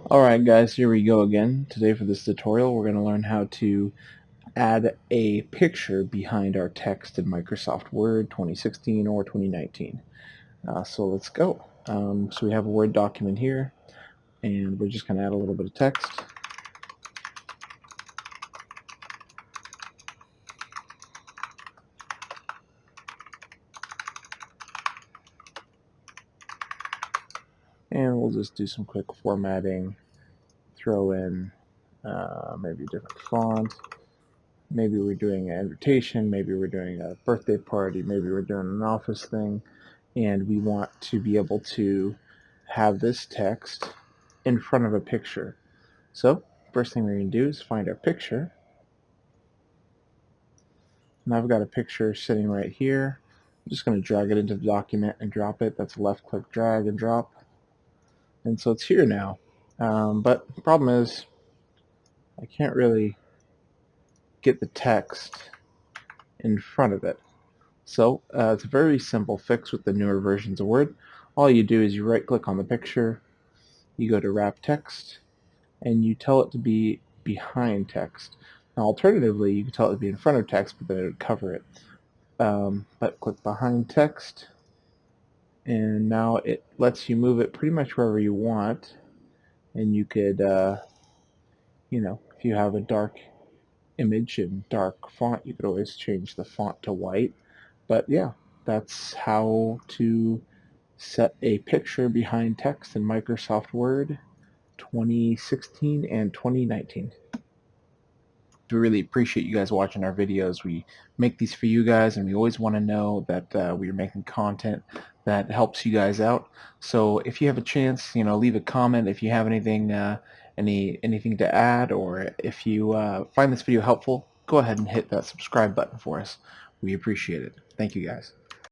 Alright guys, here we go again. Today for this tutorial we're going to learn how to add a picture behind our text in Microsoft Word 2016 or 2019. So let's go. So we have a Word document here and we're just going to add a little bit of text. And we'll just do some quick formatting, throw in maybe a different font. Maybe we're doing an invitation, maybe we're doing a birthday party, maybe we're doing an office thing, and we want to be able to have this text in front of a picture. So first thing we're going to do is find our picture. Now I've got a picture sitting right here. I'm just going to drag it into the document and drop it. That's a left click drag and drop. And so it's here now. But the problem is I can't really get the text in front of it. So it's a very simple fix with the newer versions of Word. All you do is you right click on the picture, you go to wrap text, and you tell it to be behind text. Now alternatively you can tell it to be in front of text, but then it would cover it. But click behind text, and now it lets you move it pretty much wherever you want. And you could if you have a dark image and dark font, you could always change the font to white. But yeah, that's how to set a picture behind text in Microsoft Word 2016 and 2019. We really appreciate you guys watching our videos. We make these for you guys, and we always want to know that we're making content that helps you guys out. So if you have a chance, leave a comment if you have anything to add, or if you find this video helpful, go ahead and hit that subscribe button for us. We appreciate it. Thank you guys.